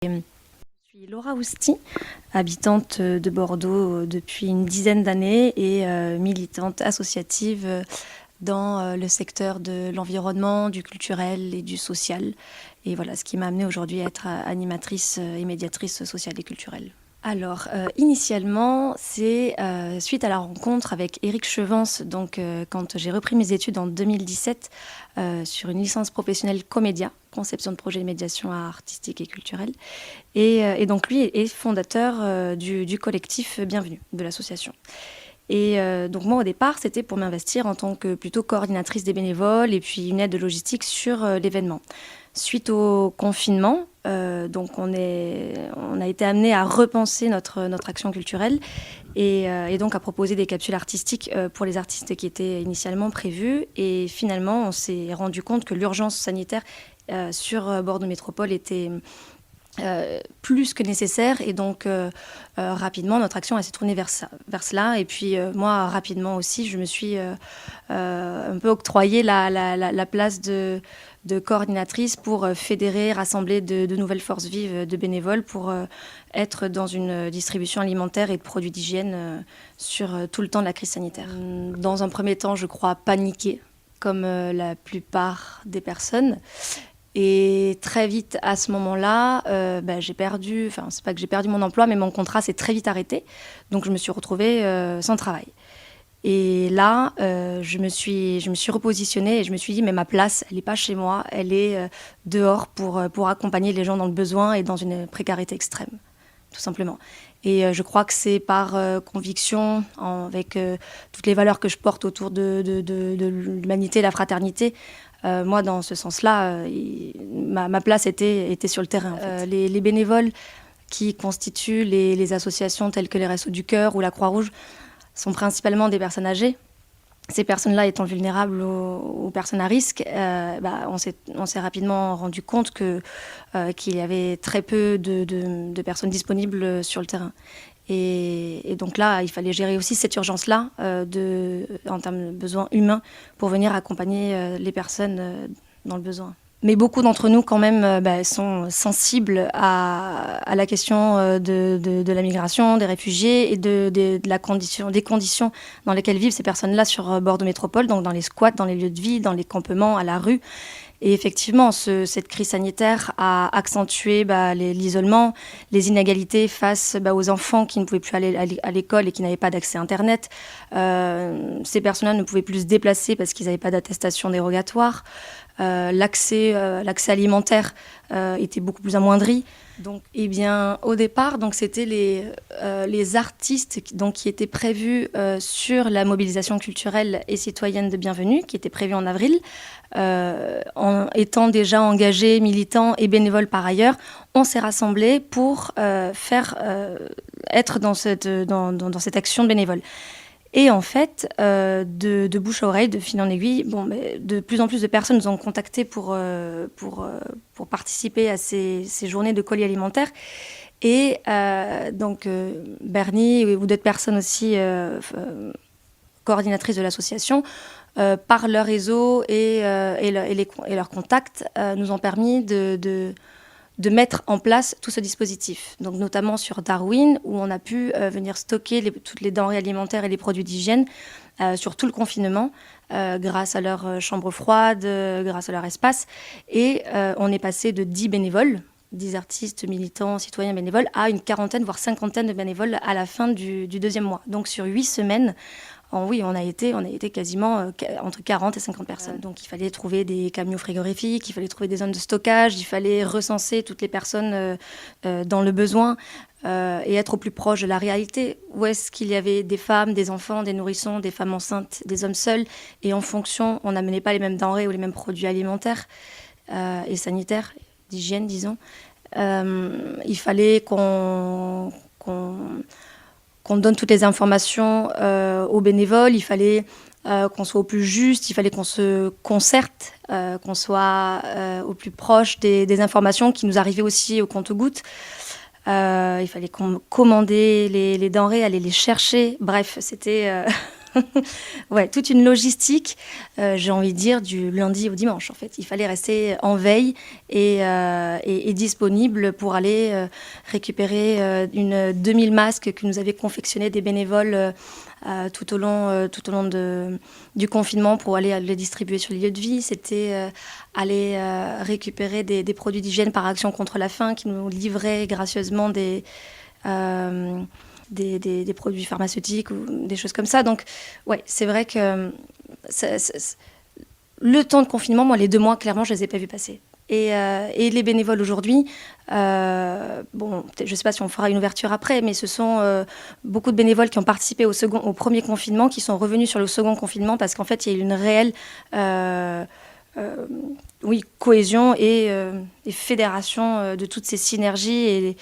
Je suis Laura Ousti, habitante de Bordeaux depuis une dizaine d'années et militante associative dans le secteur de l'environnement, du culturel et du social. Et voilà ce qui m'a amenée aujourd'hui à être animatrice et médiatrice sociale et culturelle. Alors, initialement, c'est suite à la rencontre avec Éric Chevance, donc quand j'ai repris mes études en 2017 sur une licence professionnelle Comédia, conception de projets de médiation artistique et culturelle. Et donc lui est fondateur du collectif Bienvenue, de l'association. Et donc moi au départ c'était pour m'investir en tant que plutôt coordinatrice des bénévoles et puis une aide logistique sur l'événement. Suite au confinement, donc on a été amené à repenser notre action culturelle et donc à proposer des capsules artistiques pour les artistes qui étaient initialement prévus. Et finalement on s'est rendu compte que l'urgence sanitaire sur Bordeaux Métropole était plus que nécessaire, et donc rapidement notre action s'est tournée vers cela. Et puis moi rapidement aussi je me suis un peu octroyé la place de coordinatrice pour fédérer, rassembler de nouvelles forces vives de bénévoles pour être dans une distribution alimentaire et de produits d'hygiène sur tout le temps de la crise sanitaire. Dans un premier temps, je crois paniquer comme la plupart des personnes. Et très vite, à ce moment-là, j'ai perdu, enfin, c'est pas que j'ai perdu mon emploi, mais mon contrat s'est très vite arrêté. Donc, je me suis retrouvée sans travail. Et là, je me suis repositionnée et je me suis dit, mais ma place, elle n'est pas chez moi, elle est dehors pour accompagner les gens dans le besoin et dans une précarité extrême, tout simplement. Et je crois que c'est par conviction, avec toutes les valeurs que je porte autour de l'humanité, la fraternité. Moi, dans ce sens-là, ma place était sur le terrain. En fait. Les bénévoles qui constituent les associations telles que les Restos du Cœur ou la Croix-Rouge sont principalement des personnes âgées. Ces personnes-là étant vulnérables aux personnes à risque, on s'est rapidement rendu compte qu'il y avait très peu de personnes disponibles sur le terrain. Et donc là, il fallait gérer aussi cette urgence-là en termes de besoins humains pour venir accompagner les personnes dans le besoin. Mais beaucoup d'entre nous, quand même, sont sensibles à la question de la migration, des réfugiés et des conditions dans lesquelles vivent ces personnes-là sur Bordeaux Métropole, donc dans les squats, dans les lieux de vie, dans les campements, à la rue. Et effectivement, cette crise sanitaire a accentué l'isolement, les inégalités face aux enfants qui ne pouvaient plus aller à l'école et qui n'avaient pas d'accès à Internet. Ces personnes-là ne pouvaient plus se déplacer parce qu'ils n'avaient pas d'attestation dérogatoire. L'accès alimentaire était beaucoup plus amoindri. Donc, au départ, c'était les artistes qui étaient prévus sur la mobilisation culturelle et citoyenne de Bienvenue, qui était prévue en avril. En étant déjà engagés, militants et bénévoles par ailleurs, on s'est rassemblés pour être dans cette action de bénévole. Et en fait, de bouche à oreille, de fil en aiguille, de plus en plus de personnes nous ont contactés pour participer à ces journées de colis alimentaires. Et Bernie ou d'autres personnes aussi coordinatrices de l'association, par leur réseau et leurs contacts, nous ont permis de mettre en place tout ce dispositif. Donc notamment sur Darwin, où on a pu venir stocker toutes les denrées alimentaires et les produits d'hygiène sur tout le confinement, grâce à leur chambre froide, grâce à leur espace. Et on est passé de 10 bénévoles, 10 artistes, militants, citoyens bénévoles, à une quarantaine, voire cinquantaine de bénévoles à la fin du deuxième mois. Donc sur 8 semaines, on a été quasiment entre 40 et 50 personnes. Donc il fallait trouver des camions frigorifiques, il fallait trouver des zones de stockage, il fallait recenser toutes les personnes dans le besoin et être au plus proche de la réalité. Où est-ce qu'il y avait des femmes, des enfants, des nourrissons, des femmes enceintes, des hommes seuls. Et en fonction, on n'amenait pas les mêmes denrées ou les mêmes produits alimentaires et sanitaires, d'hygiène, disons. Il fallait qu'on donne toutes les informations aux bénévoles, il fallait qu'on soit au plus juste, il fallait qu'on se concerte, qu'on soit au plus proche des informations qui nous arrivaient aussi au compte-gouttes. Il fallait commander les denrées, aller les chercher. Bref, c'était Ouais, toute une logistique, j'ai envie de dire, du lundi au dimanche, en fait. Il fallait rester en veille et disponible pour aller récupérer une 2000 masques que nous avaient confectionnés des bénévoles tout au long du confinement pour aller les distribuer sur les lieux de vie. C'était aller récupérer des produits d'hygiène par Action contre la faim qui nous livraient gracieusement euh, des produits pharmaceutiques ou des choses comme ça. Donc, ouais, c'est vrai que le temps de confinement, moi, les 2 mois, clairement, je ne les ai pas vus passer. Et les bénévoles aujourd'hui, bon, je ne sais pas si on fera une ouverture après, mais ce sont beaucoup de bénévoles qui ont participé au premier confinement, qui sont revenus sur le second confinement, parce qu'en fait, il y a eu une réelle oui, cohésion et fédération de toutes ces synergies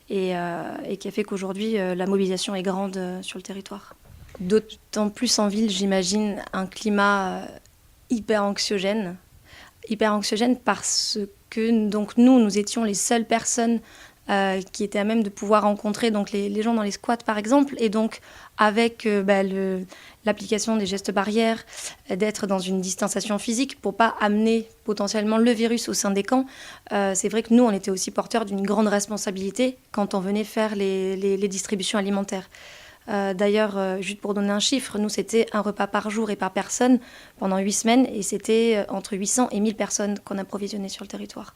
et qui a fait qu'aujourd'hui, la mobilisation est grande sur le territoire. D'autant plus en ville, j'imagine, un climat hyper anxiogène. Hyper anxiogène parce que donc, nous étions les seules personnes qui étaient à même de pouvoir rencontrer donc, les gens dans les squats, par exemple. Et donc, avec l'application des gestes barrières, d'être dans une distanciation physique pour ne pas amener potentiellement le virus au sein des camps, c'est vrai que nous, on était aussi porteurs d'une grande responsabilité quand on venait faire les distributions alimentaires. D'ailleurs, juste pour donner un chiffre, nous, c'était un repas par jour et par personne pendant 8 semaines. Et c'était entre 800 et 1000 personnes qu'on approvisionnait sur le territoire.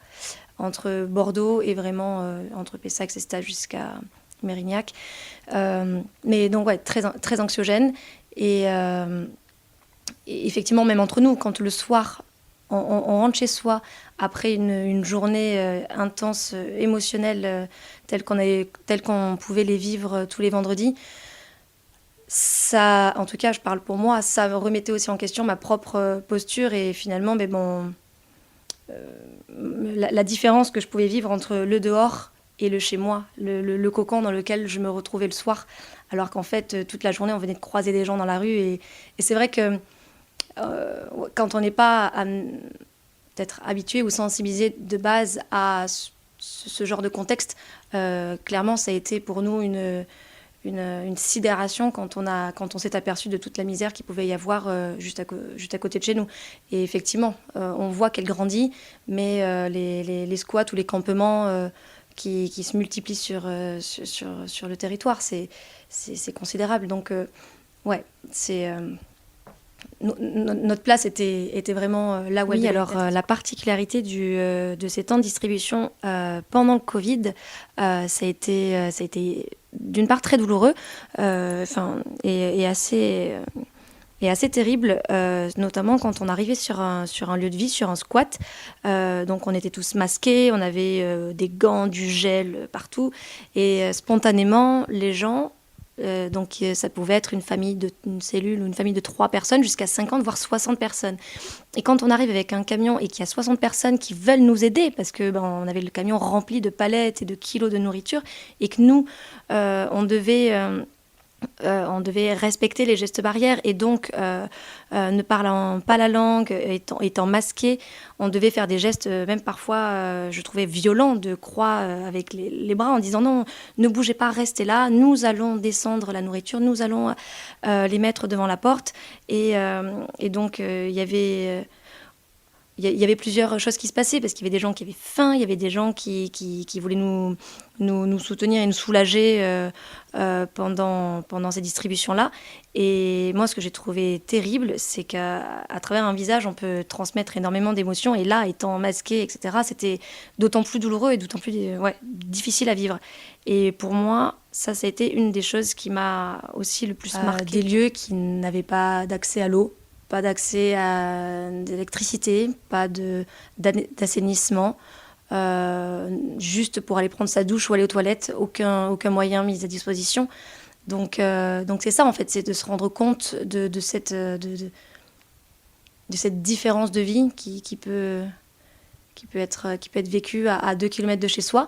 Entre Bordeaux et vraiment entre Pessac et Cestas jusqu'à Mérignac. Mais donc, ouais, très, très anxiogène. Et effectivement, même entre nous, quand le soir, on rentre chez soi après une journée intense, émotionnelle, telle qu'on pouvait les vivre tous les vendredis, ça, en tout cas, je parle pour moi, ça remettait aussi en question ma propre posture et finalement, mais bon, la différence que je pouvais vivre entre le dehors et le chez moi, le cocon dans lequel je me retrouvais le soir, alors qu'en fait, toute la journée, on venait de croiser des gens dans la rue et c'est vrai que quand on n'est pas peut-être habitué ou sensibilisé de base à ce genre de contexte, clairement, ça a été pour nous une sidération quand on s'est aperçu de toute la misère qu'il pouvait y avoir juste à côté de chez nous. Et effectivement, on voit qu'elle grandit, mais les squats ou les campements qui se multiplient sur le territoire, c'est considérable. Donc, ouais, c'est... notre place était vraiment là où elle devait être. Alors, la particularité de ces temps de distribution pendant le Covid, ça a été d'une part très douloureux et assez terrible, notamment quand on arrivait sur un lieu de vie, sur un squat. Donc on était tous masqués, on avait des gants, du gel partout. Et spontanément, les gens... donc ça pouvait être une cellule ou une famille de 3 personnes jusqu'à 50 voire 60 personnes. Et quand on arrive avec un camion et qu'il y a 60 personnes qui veulent nous aider parce que on avait le camion rempli de palettes et de kilos de nourriture et que nous on devait respecter les gestes barrières et donc ne parlant pas la langue, étant masqué, on devait faire des gestes même parfois, je trouvais violents, de croix avec les bras en disant non, ne bougez pas, restez là, nous allons descendre la nourriture, nous allons les mettre devant la porte. Et donc il y avait plusieurs choses qui se passaient parce qu'il y avait des gens qui avaient faim, il y avait des gens qui voulaient nous soutenir et nous soulager pendant ces distributions-là. Et moi, ce que j'ai trouvé terrible, c'est qu'à travers un visage, on peut transmettre énormément d'émotions. Et là, étant masqué, etc., c'était d'autant plus douloureux et d'autant plus difficile à vivre. Et pour moi, ça a été une des choses qui m'a aussi le plus marqué. Des lieux qui n'avaient pas d'accès à l'eau, pas d'accès à d'électricité, pas d'assainissement, juste pour aller prendre sa douche ou aller aux toilettes, aucun moyen mis à disposition. Donc c'est ça en fait, c'est de se rendre compte de cette différence de vie qui peut être vécue à 2 kilomètres de chez soi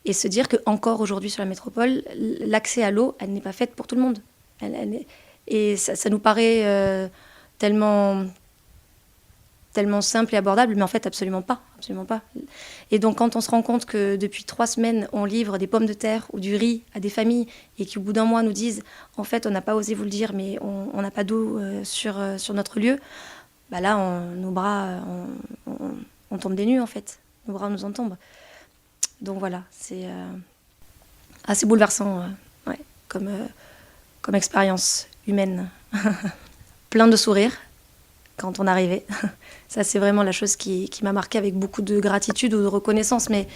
et se dire qu'encore aujourd'hui sur la métropole, l'accès à l'eau, elle n'est pas faite pour tout le monde. Et ça nous paraît... tellement tellement simple et abordable, mais en fait, absolument pas. Absolument pas. Et donc, quand on se rend compte que depuis 3 semaines, on livre des pommes de terre ou du riz à des familles et qu'au bout d'un mois, nous disent, en fait, on n'a pas osé vous le dire, mais on n'a pas d'eau sur notre lieu, bah là, nos bras, on tombe des nues, en fait. Nos bras nous en tombent. Donc voilà, c'est assez bouleversant, ouais, comme expérience humaine. Plein de sourires quand on arrivait. Ça, c'est vraiment la chose qui m'a marquée avec beaucoup de gratitude ou de reconnaissance, mais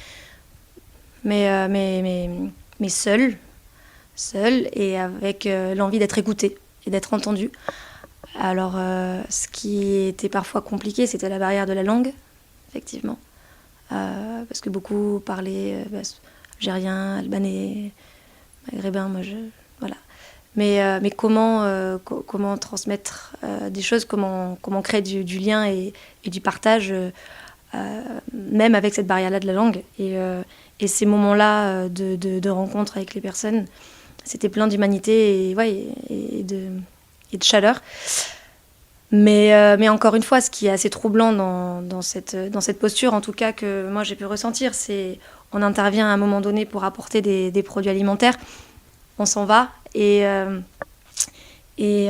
seule et avec l'envie d'être écoutée et d'être entendue. Alors, ce qui était parfois compliqué, c'était la barrière de la langue, effectivement. Parce que beaucoup parlaient algérien, albanais, maghrébin, voilà. Mais comment transmettre des choses, comment créer du lien et du partage, même avec cette barrière-là de la langue. Et ces moments-là de rencontre avec les personnes, c'était plein d'humanité et de chaleur. Mais encore une fois, ce qui est assez troublant dans cette posture, en tout cas que moi j'ai pu ressentir, c'est on intervient à un moment donné pour apporter des produits alimentaires, on s'en va et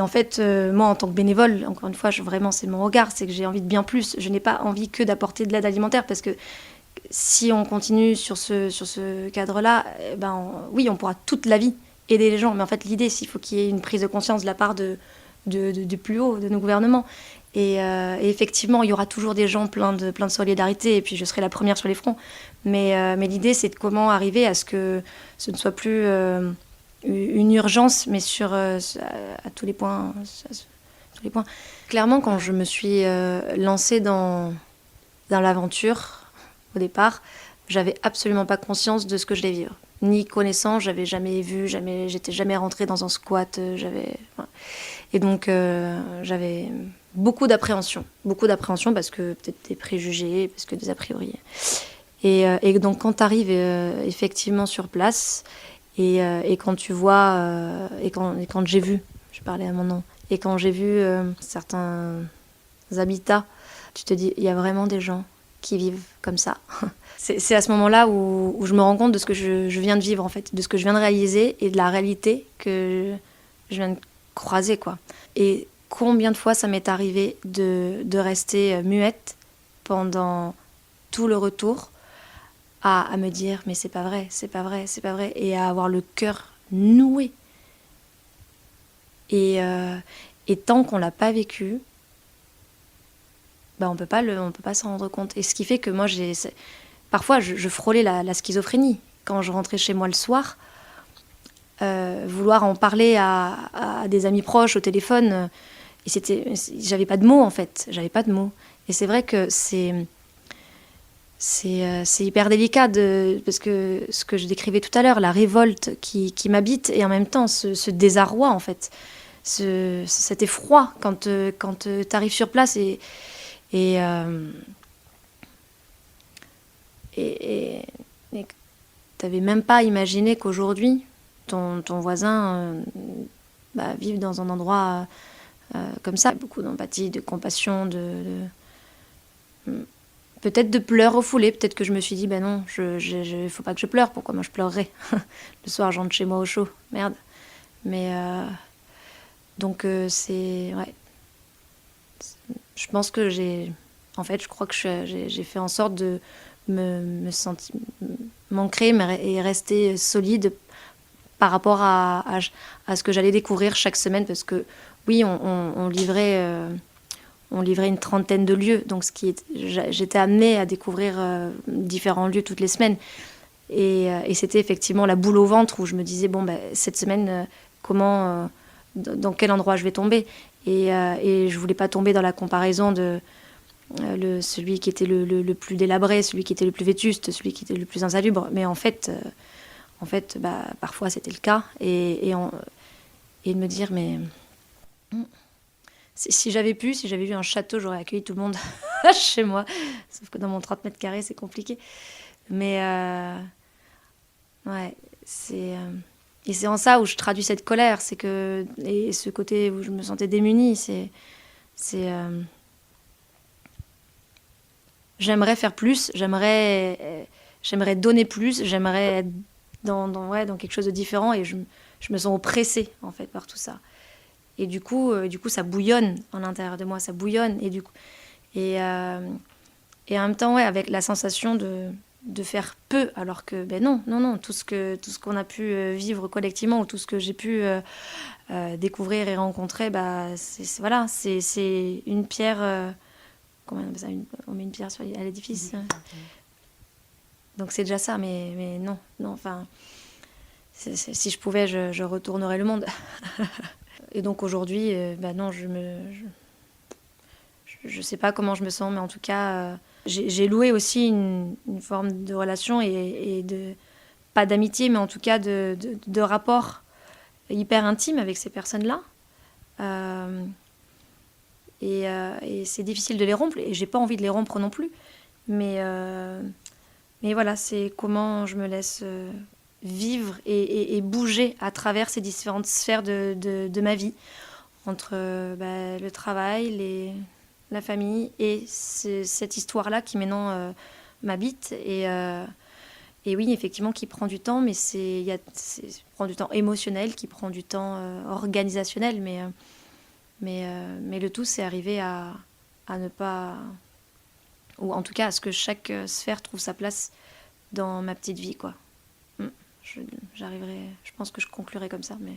en fait, moi en tant que bénévole, encore une fois, vraiment c'est mon regard, c'est que j'ai envie de bien plus. Je n'ai pas envie que d'apporter de l'aide alimentaire parce que si on continue sur ce cadre-là, oui, on pourra toute la vie aider les gens. Mais en fait, l'idée, c'est qu'il faut qu'il y ait une prise de conscience de la part de plus haut, de nos gouvernements. Et effectivement, il y aura toujours des gens pleins de solidarité, et puis je serai la première sur les fronts. Mais l'idée, c'est de comment arriver à ce que ce ne soit plus une urgence, mais à tous les points. Tous les points. Clairement, quand je me suis lancée dans l'aventure, au départ, j'avais absolument pas conscience de ce que je vais vivre. Ni connaissance, j'avais jamais vu, j'étais jamais rentrée dans un squat, voilà. Et donc j'avais beaucoup d'appréhension parce que peut-être des préjugés, parce que des a priori. Et donc quand tu arrives effectivement sur place et quand tu vois et quand j'ai vu, je parlais à mon nom, et quand j'ai vu certains habitats, tu te dis il y a vraiment des gens qui vivent comme ça. C'est à ce moment-là où je me rends compte de ce que je viens de vivre, en fait, de ce que je viens de réaliser et de la réalité que je viens de croiser, quoi. Et combien de fois ça m'est arrivé de rester muette pendant tout le retour à me dire mais c'est pas vrai, c'est pas vrai, c'est pas vrai, et à avoir le cœur noué. Et tant qu'on l'a pas vécu, on peut pas s'en rendre compte. Et ce qui fait que moi parfois je frôlais la schizophrénie quand je rentrais chez moi le soir, vouloir en parler à des amis proches au téléphone, et j'avais pas de mots, en fait, j'avais pas de mots. Et c'est vrai que c'est hyper délicat parce que ce que je décrivais tout à l'heure, la révolte qui m'habite, et en même temps ce désarroi, en fait, cet effroi quand tu arrives sur place et t'avais même pas imaginé qu'aujourd'hui ton voisin vive dans un endroit comme ça. Beaucoup d'empathie, de compassion, peut-être de pleurs refoulés. Peut-être que je me suis dit non, faut pas que je pleure, pourquoi moi je pleurerais. Le soir je rentre chez moi au chaud, merde. Mais donc c'est ouais, je pense que je crois que j'ai fait en sorte de me sentir, m'ancrer et rester solide par rapport à ce que j'allais découvrir chaque semaine, parce que oui, on livrait une trentaine de lieux, donc j'étais amenée à découvrir différents lieux toutes les semaines, et c'était effectivement la boule au ventre où je me disais cette semaine dans quel endroit je vais tomber, et je voulais pas tomber dans la comparaison de celui qui était le plus délabré, celui qui était le plus vétuste, celui qui était le plus insalubre. Mais en fait, parfois c'était le cas. Et de me dire, mais si j'avais vu un château, j'aurais accueilli tout le monde chez moi. Sauf que dans mon 30 mètres carrés, c'est compliqué. Mais ouais, et c'est en ça où je traduis cette colère. Et ce côté où je me sentais démunie, c'est j'aimerais faire plus, j'aimerais donner plus, j'aimerais être dans quelque chose de différent, et je me sens oppressée en fait par tout ça. Et du coup, ça bouillonne en l'intérieur de moi, ça bouillonne. Et en même temps, ouais, avec la sensation de faire peu, alors que non, tout ce qu'on a pu vivre collectivement, ou tout ce que j'ai pu découvrir et rencontrer, bah, c'est une pierre. Comment on appelle ça, on met une pierre à l'édifice. Donc c'est déjà ça, mais non, enfin, si je pouvais, je retournerais le monde. Et donc aujourd'hui, non, je sais pas comment je me sens, mais en tout cas, j'ai loué aussi une forme de relation, et pas d'amitié, mais en tout cas de rapport hyper intime avec ces personnes-là. Et c'est difficile de les rompre, et j'ai pas envie de les rompre non plus. Mais voilà, c'est comment je me laisse vivre et bouger à travers ces différentes sphères de ma vie, entre le travail, la famille, et cette histoire-là qui maintenant m'habite. Et oui, effectivement, qui prend du temps, mais prend du temps émotionnel, qui prend du temps organisationnel, mais le tout, c'est arriver à ne pas... Ou en tout cas, à ce que chaque sphère trouve sa place dans ma petite vie, quoi. Je pense que je conclurai comme ça, mais...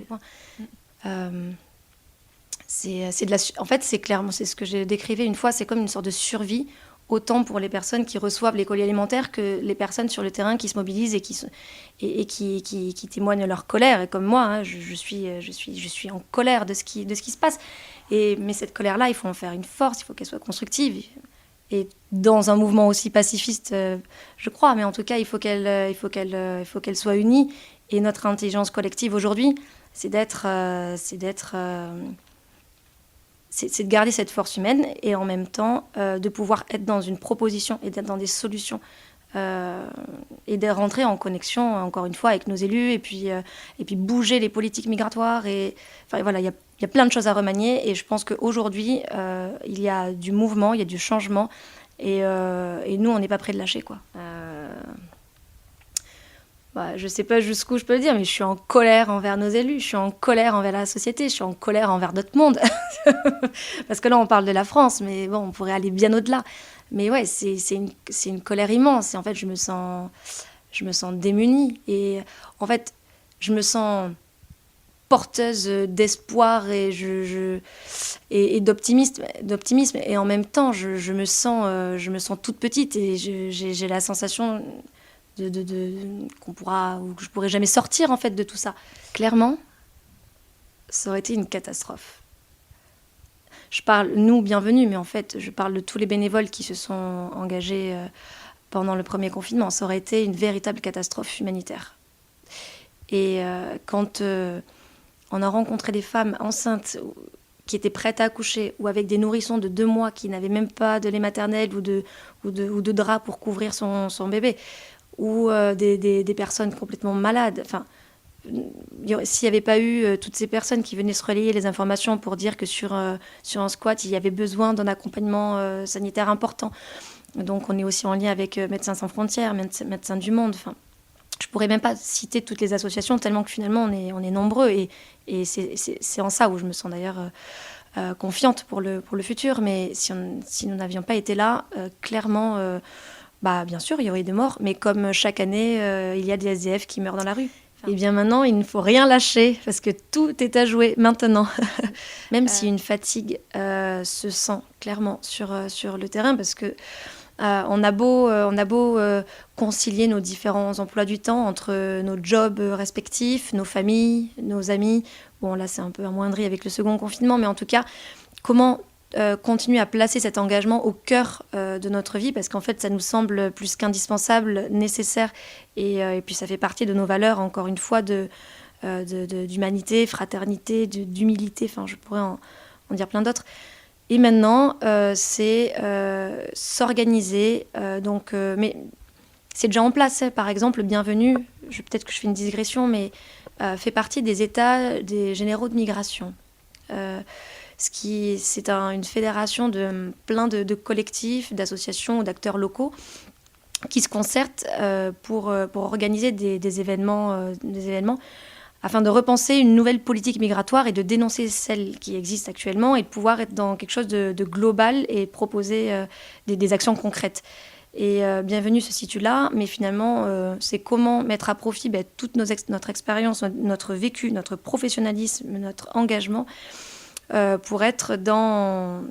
En fait, c'est clairement, c'est ce que j'ai décrivé une fois, c'est comme une sorte de survie, autant pour les personnes qui reçoivent les colis alimentaires que les personnes sur le terrain qui se mobilisent et qui témoignent leur colère. Et comme moi, hein, je suis en colère de ce qui se passe. Mais cette colère-là, il faut en faire une force, il faut qu'elle soit constructive. Et dans un mouvement aussi pacifiste, je crois, mais en tout cas, il faut qu'elle soit unie. Et notre intelligence collective aujourd'hui, c'est de garder cette force humaine, et en même temps de pouvoir être dans une proposition et d'être dans des solutions, et de rentrer en connexion, encore une fois, avec nos élus, et puis bouger les politiques migratoires. Enfin, voilà, il y a plein de choses à remanier, et je pense qu'aujourd'hui, il y a du mouvement, il y a du changement, et nous, on n'est pas près de lâcher, quoi. Je sais pas jusqu'où je peux le dire, mais je suis en colère envers nos élus, je suis en colère envers la société, je suis en colère envers notre monde. Parce que là, on parle de la France, mais bon, on pourrait aller bien au-delà. Mais ouais, c'est une colère immense. Et en fait, je me sens démunie. Et en fait, je me sens porteuse d'espoir et d'optimisme. Et en même temps, je me sens toute petite, et j'ai la sensation que je pourrais jamais sortir en fait de tout ça. Clairement, ça aurait été une catastrophe. Je parle, nous, bienvenue, mais en fait, je parle de tous les bénévoles qui se sont engagés pendant le premier confinement. Ça aurait été une véritable catastrophe humanitaire. Et quand on a rencontré des femmes enceintes qui étaient prêtes à accoucher, ou avec des nourrissons de 2 mois qui n'avaient même pas de lait maternel ou de drap pour couvrir son bébé, ou des personnes complètement malades. Enfin, s'il n'y avait pas eu toutes ces personnes qui venaient se relayer les informations pour dire que sur un squat, il y avait besoin d'un accompagnement sanitaire important. Donc on est aussi en lien avec Médecins sans frontières, Médecins du monde. Enfin, je ne pourrais même pas citer toutes les associations, tellement que finalement on est nombreux. Et c'est en ça où je me sens d'ailleurs confiante pour le futur. Mais si nous n'avions pas été là, clairement... bien sûr, il y aurait eu des morts, mais comme chaque année, il y a des SDF qui meurent dans la rue. Et bien maintenant, il ne faut rien lâcher, parce que tout est à jouer maintenant. Même si une fatigue se sent clairement sur le terrain, parce que on a beau concilier nos différents emplois du temps entre nos jobs respectifs, nos familles, nos amis. Bon, là, c'est un peu amoindri avec le second confinement, mais en tout cas, comment... continuer à placer cet engagement au cœur de notre vie, parce qu'en fait ça nous semble plus qu'indispensable, nécessaire, et puis ça fait partie de nos valeurs, encore une fois, d'humanité, fraternité, d'humilité, enfin je pourrais en dire plein d'autres. Et maintenant c'est s'organiser, mais c'est déjà en place, hein. Par exemple, Bienvenue, peut-être que je fais une digression, mais fait partie des états des généraux de migration. Une fédération de plein de collectifs, d'associations, d'acteurs locaux qui se concertent pour organiser des événements afin de repenser une nouvelle politique migratoire et de dénoncer celle qui existe actuellement et de pouvoir être dans quelque chose de global et proposer des actions concrètes. Et Bienvenue se situe là, mais finalement, c'est comment mettre à profit toute notre expérience, notre vécu, notre professionnalisme, notre engagement pour être dans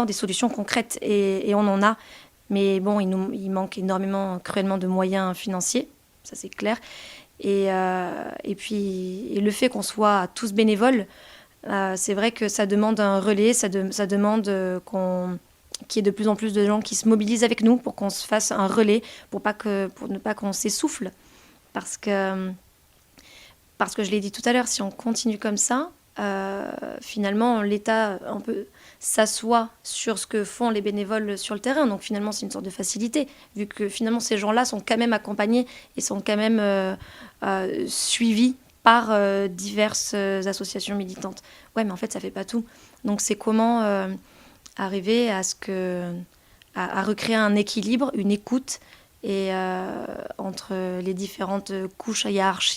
des solutions concrètes. Et on en a. Mais bon, il manque cruellement de moyens financiers, ça c'est clair. Et puis le fait qu'on soit tous bénévoles, c'est vrai que ça demande un relais, ça demande qu'il y ait de plus en plus de gens qui se mobilisent avec nous pour qu'on se fasse un relais, pour ne pas qu'on s'essouffle. Parce que je l'ai dit tout à l'heure, si on continue comme ça, finalement, l'État un peu s'assoit sur ce que font les bénévoles sur le terrain. Donc finalement, c'est une sorte de facilité, vu que finalement, ces gens-là sont quand même accompagnés et sont quand même suivis par diverses associations militantes. Ouais, mais en fait, ça fait pas tout. Donc c'est comment arriver à recréer un équilibre, une écoute entre les différentes couches hiérarchiques